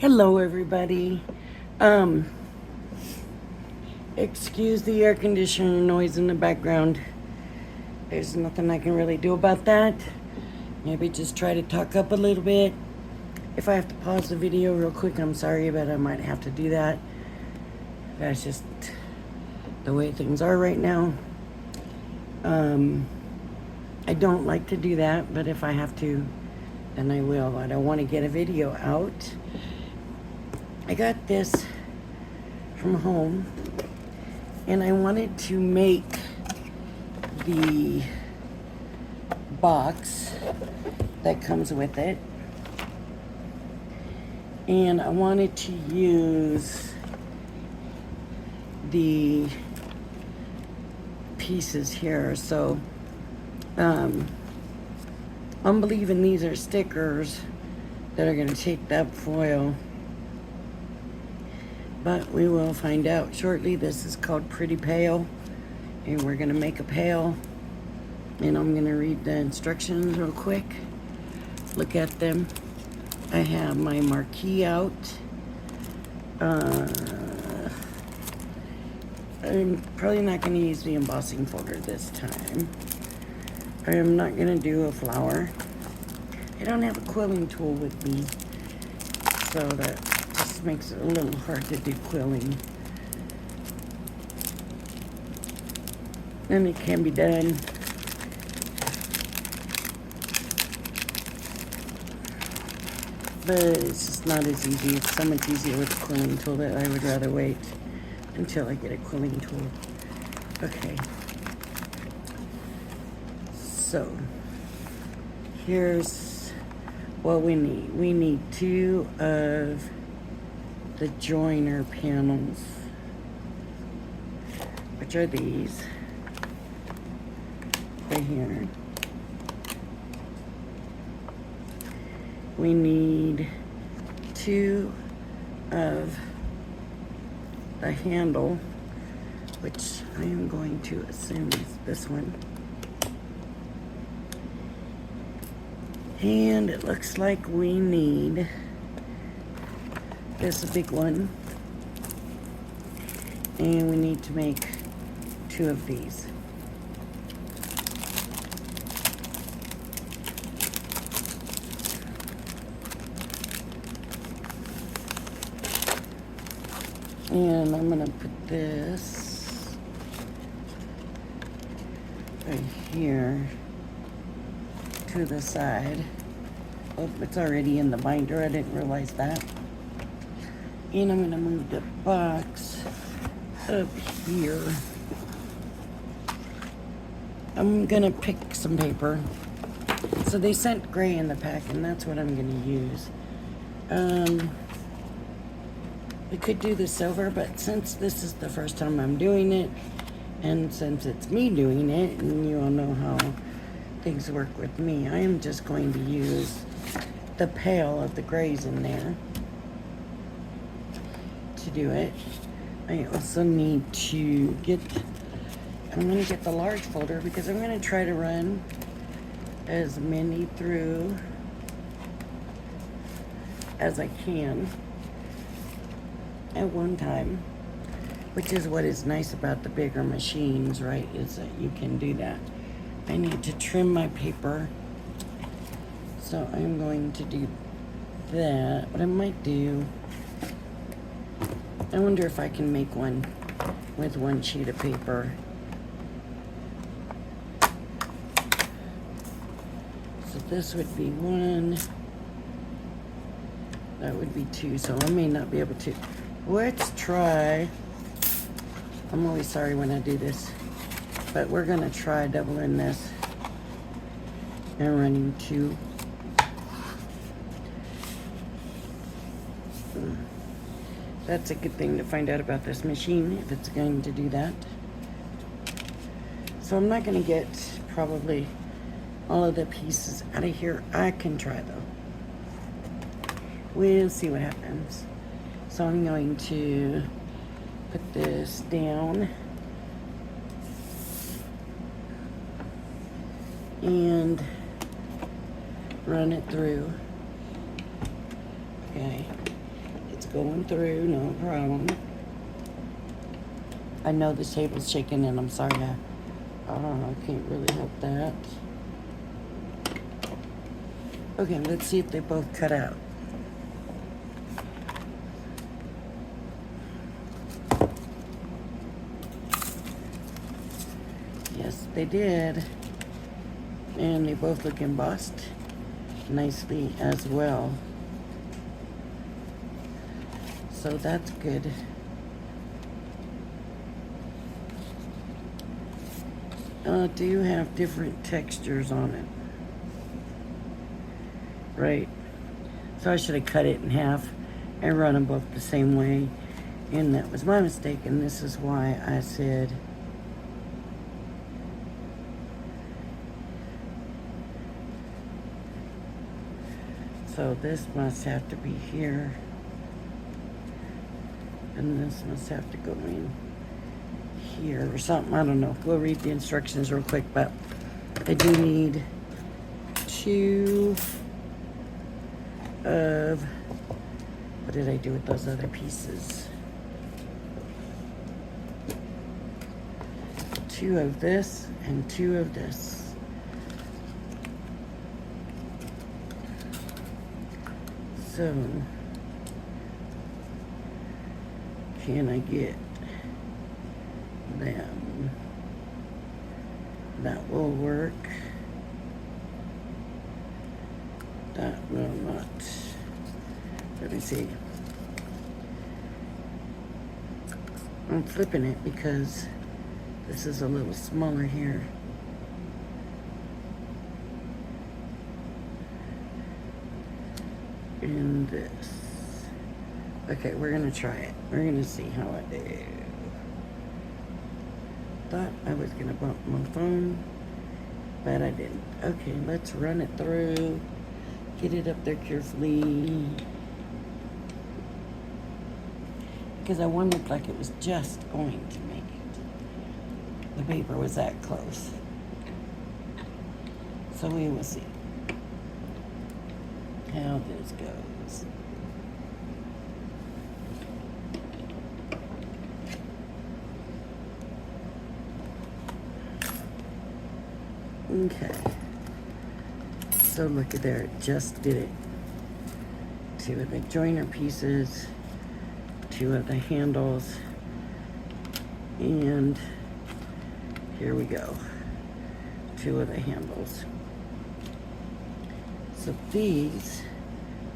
Hello, everybody. Excuse the air conditioner noise in the background. There's nothing I can really do about that. Maybe just try to talk up a little bit. If I have to pause the video real quick, I'm sorry, but I might have to do that. That's just the way things are right now. I don't like to do that, but if I have to, then I will. I don't want to get a video out. I got this from home, and I wanted to make the box that comes with it, and I wanted to use the pieces here. So I'm believing these are stickers that are going to take that foil, but we will find out shortly. This is called Pretty Pail, and we're going to make a pail, and I'm going to read the instructions real quick. Look at them. I have my marquee out. I'm probably not going to use the embossing folder this time. I am not going to do a flower. I don't have a quilling tool with me, so that just makes it a little hard to do quilling. And it can be done. But it's just not as easy. It's so much easier with a quilling tool that I would rather wait until I get a quilling tool. Okay. So, here's what we need. We need 2 of the joiner panels, which are these right here. We need 2 of the handle, which I am going to assume is this one. And it looks like we need this big one. And we need to make 2 of these. And I'm gonna put this right here to the side. Oh, it's already in the binder. I didn't realize that. And I'm gonna move the box up here. I'm gonna pick some paper. So they sent gray in the pack, and that's what I'm gonna use. We could do the silver, but since this is the first time I'm doing it, and since it's me doing it, and you all know how things work with me, I am just going to use the pail of the grays in there to do it. I also need to get, I'm going to get the large folder because I'm going to try to run as many through as I can at one time, which is what is nice about the bigger machines, right, is that you can do that. I need to trim my paper, so I'm going to do that. What I might do, I wonder if I can make one with 1 sheet of paper. So this would be 1, that would be 2, so I may not be able to. Let's try, I'm always sorry when I do this, but we're gonna try doubling this and running 2. That's a good thing to find out about this machine, if it's going to do that. So I'm not gonna get probably all of the pieces out of here. I can try though. We'll see what happens. So I'm going to put this down and run it through. Okay. going through, no problem. I know the table's shaking and I'm sorry, I can't really help that. Okay, let's see if they both cut out. Yes, they did. And they both look embossed nicely as well. So that's good. Do have different textures on it. Right. So I should have cut it in half and run them both the same way. And that was my mistake. And this is why I said so this must have to be here. And this must have to go in here or something. I don't know. We'll read the instructions real quick, but I do need 2 of, what did I do with those other pieces? 2 of this and 2 of this. So, can I get them? That will work. That will not. Let me see. I'm flipping it because this is a little smaller here. And this. Okay, we're gonna try it. We're gonna see how I do. Thought I was gonna bump my phone, but I didn't. Okay, let's run it through. Get it up there carefully. Because I wondered like it was just going to make it. The paper was that close. So we will see how this goes. Okay. So look at there, it just did it. 2 of the joiner pieces, 2 of the handles, and here we go. 2 of the handles. So these,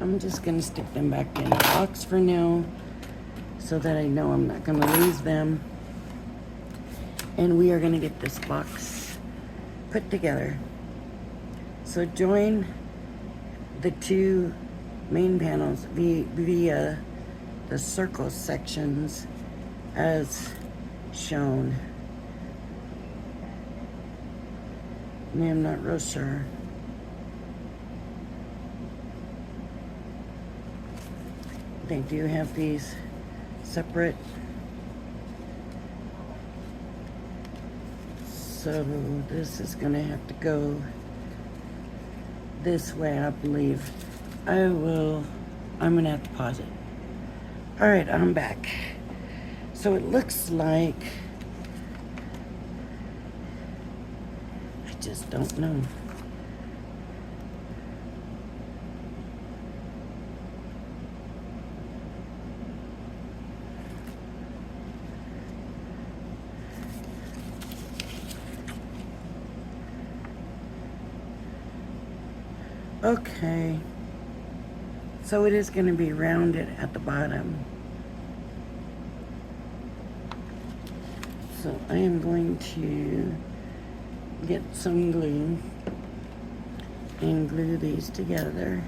I'm just gonna stick them back in the box for now so that I know I'm not gonna lose them. And we are gonna get this box put together. So join the 2 main panels via the circle sections as shown. I'm not real sure. They do have these separate. So this is gonna have to go this way, I believe. I'm gonna have to pause it. All right, I'm back. So it looks like, I just don't know. Okay, so it is going to be rounded at the bottom. So I am going to get some glue and glue these together.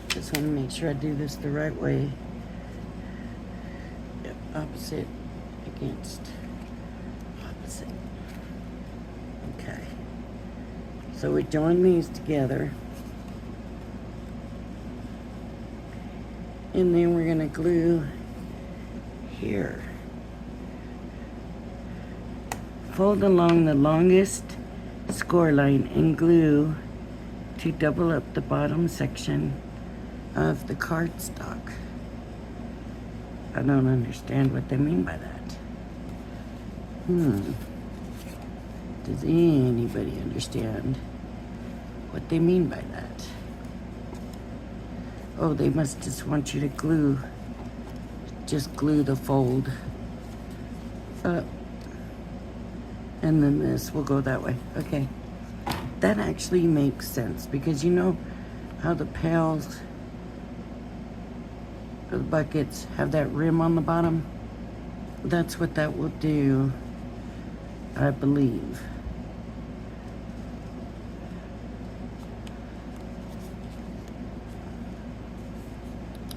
Just want to make sure I do this the right way. Yep, opposite against opposite. Okay. So we join these together. And then we're gonna glue here. Fold along the longest score line and glue to double up the bottom section of the cardstock. I don't understand what they mean by that. Does anybody understand what they mean by that? Oh, they must just want you to just glue the fold up. And then this will go that way. Okay. That actually makes sense because you know how the pails, or the buckets, have that rim on the bottom? That's what that will do, I believe.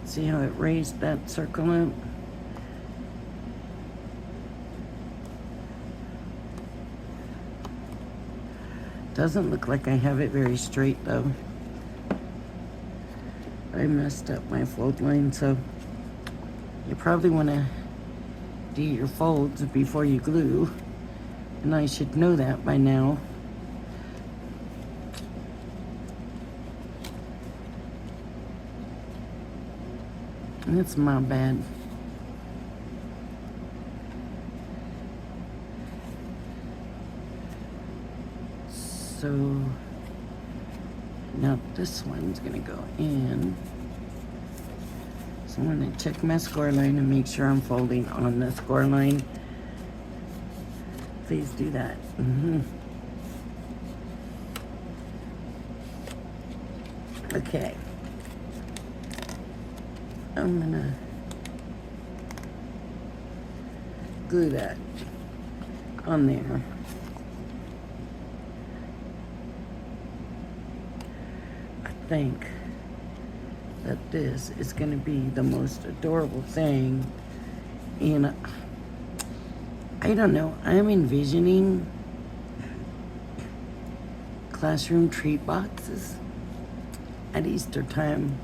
See how it raised that circle up? Doesn't look like I have it very straight though. I messed up my fold line, so you probably want to do your folds before you glue, and I should know that by now. That's my bad. So now this one's gonna go in. So I'm gonna check my score line and make sure I'm folding on the score line. Please do that. Okay. I'm gonna glue that on there. I think that this is going to be the most adorable thing. And I don't know, I'm envisioning classroom treat boxes at Easter time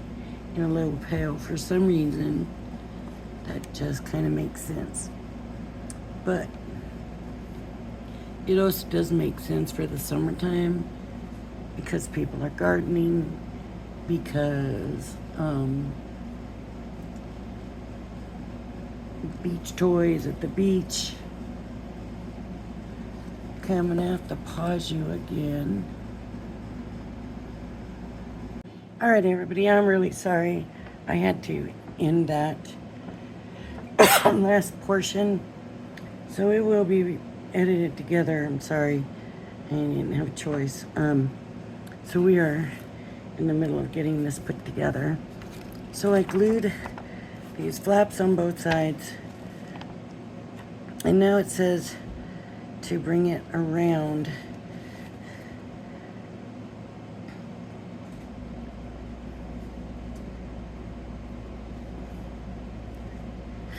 in a little pail. For some reason, that just kind of makes sense. But it also does make sense for the summertime because people are gardening, because beach toys at the beach. Okay, I'm gonna have to pause you again. All right, everybody, I'm really sorry. I had to end that last portion, so it will be edited together. I'm sorry, I didn't have a choice. So we are in the middle of getting this put together. So I glued these flaps on both sides, and now it says to bring it around.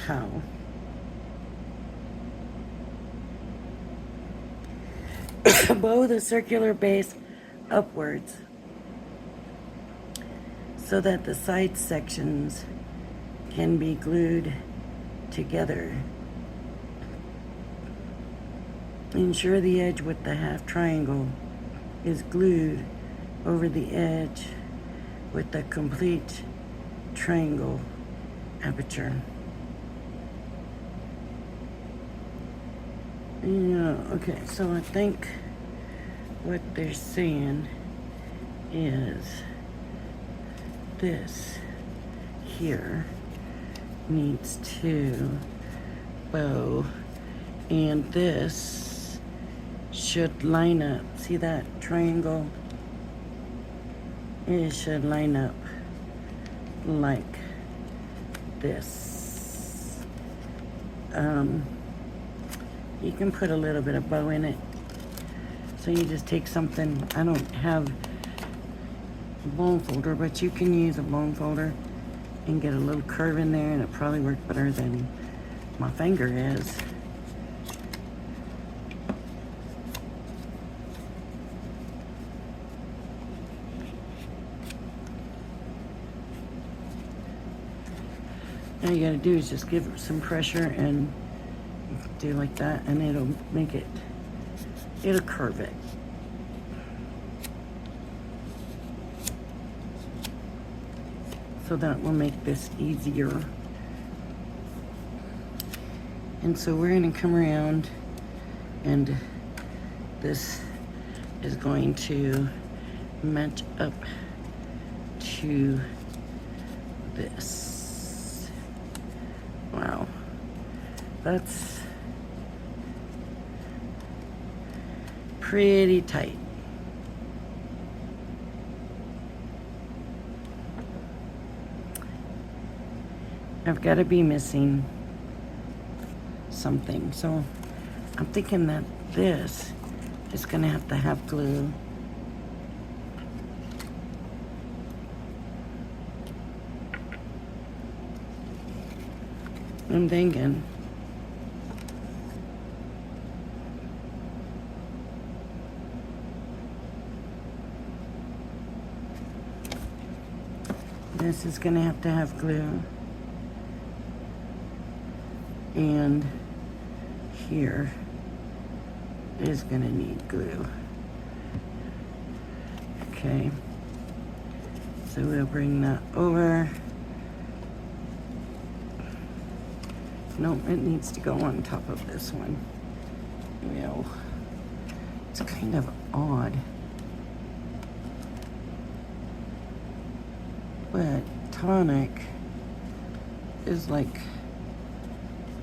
How? Bow the circular base upwards so that the side sections can be glued together. Ensure the edge with the half triangle is glued over the edge with the complete triangle aperture. Yeah, okay, so I think what they're saying is this here needs to bow, and this should line up. See that triangle? It should line up like this. You can put a little bit of bow in it. So you just take something, I don't have a bone folder, but you can use a bone folder and get a little curve in there, and it probably works better than my finger is. All you gotta do is just give it some pressure and do like that, and it'll make it, it'll curve it. So that will make this easier. And so we're gonna come around, and this is going to match up to this. Wow, that's pretty tight. I've got to be missing something, so I'm thinking that this is gonna have to have glue. I'm thinking this is gonna have to have glue, and here is gonna need glue. Okay, so we'll bring that over. Nope, it needs to go on top of this one. Well, it's kind of odd, but Tonic is like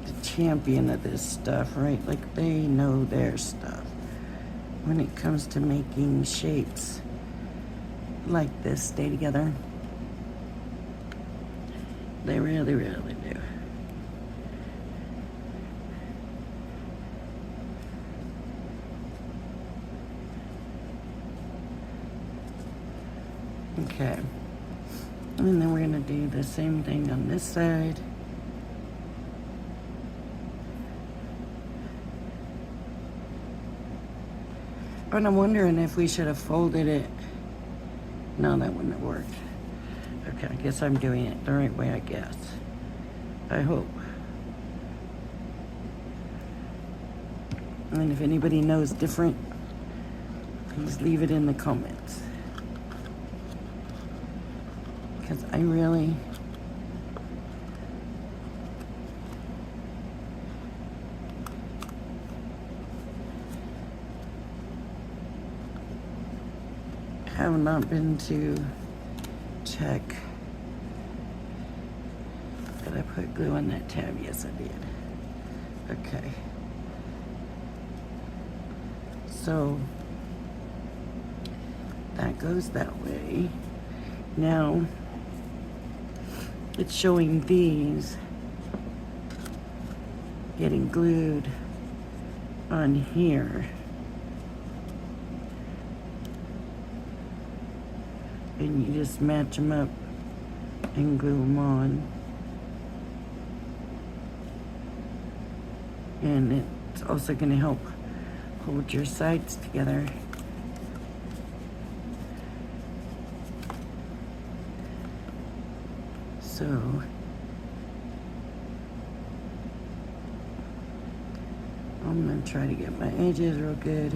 the champion of this stuff, right? Like, they know their stuff when it comes to making shapes like this stay together. They really, really do. Okay, and then we're gonna do the same thing on this side. But I'm wondering if we should have folded it. No, that wouldn't have worked. Okay, I guess I'm doing it the right way, I guess. I hope. And if anybody knows different, please leave it in the comments. Because I really have not been to check. Did I put glue on that tab? Yes, I did. Okay. So that goes that way. Now it's showing these getting glued on here. And you just match them up and glue them on. And it's also going to help hold your sides together. So I'm going to try to get my edges real good.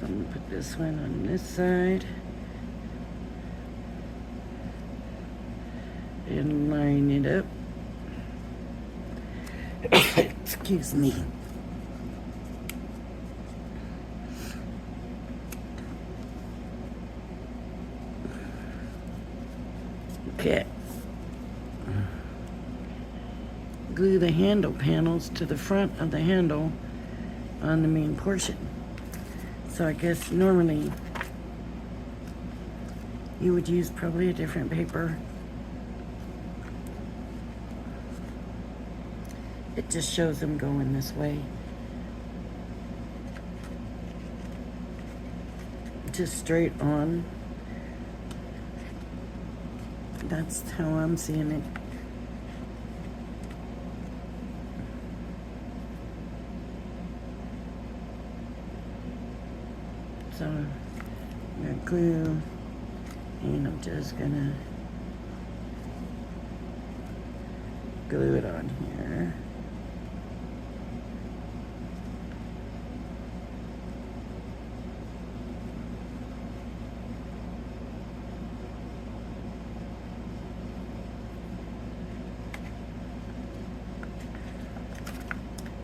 So I'm gonna put this one on this side and line it up. Excuse me. Okay. glue the handle panels to the front of the handle on the main portion. So I guess normally you would use probably a different paper. It just shows them going this way. Just straight on. That's how I'm seeing it. So I'm gonna glue, and I'm just gonna glue it on here.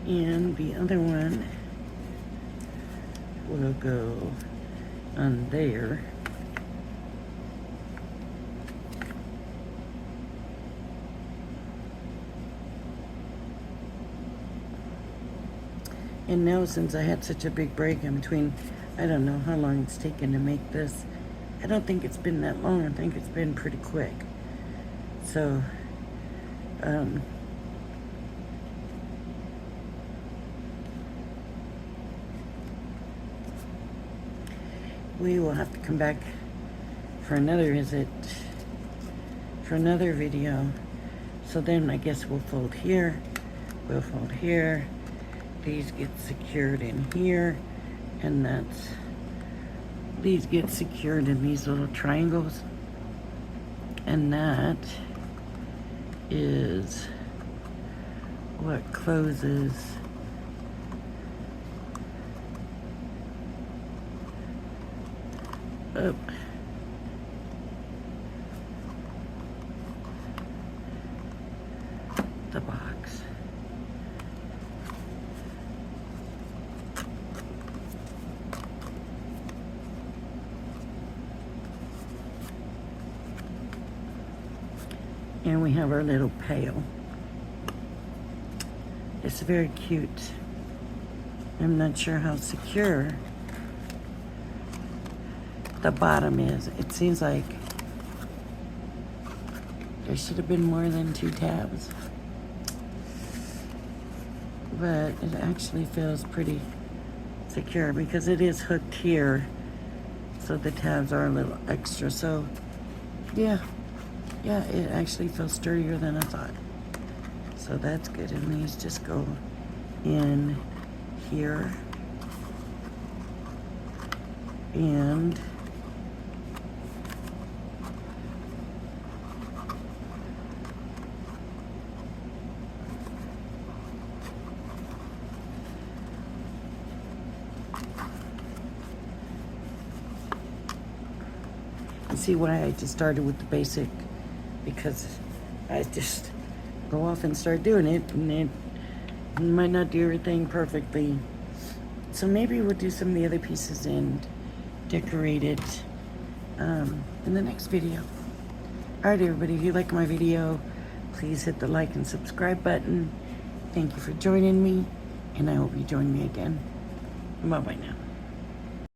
And the other one will go on there. And now, since I had such a big break in between, I don't know how long it's taken to make this. I don't think it's been that long. I think it's been pretty quick. So, we will have to come back for another visit, for another video. So then I guess we'll fold here, we'll fold here. These get secured in here, and these get secured in these little triangles. And that is what closes up the box. And we have our little pail. It's very cute. I'm not sure how secure the bottom is. It seems like there should have been more than 2 tabs. But it actually feels pretty secure because it is hooked here. So the tabs are a little extra. So yeah, it actually feels sturdier than I thought. So that's good. And these just go in here. And see why I just started with the basic, because I just go off and start doing it, and it might not do everything perfectly. So maybe we'll do some of the other pieces and decorate it in the next video. Alright everybody, if you like my video, please hit the like and subscribe button. Thank you for joining me, and I hope you join me again. Bye bye now.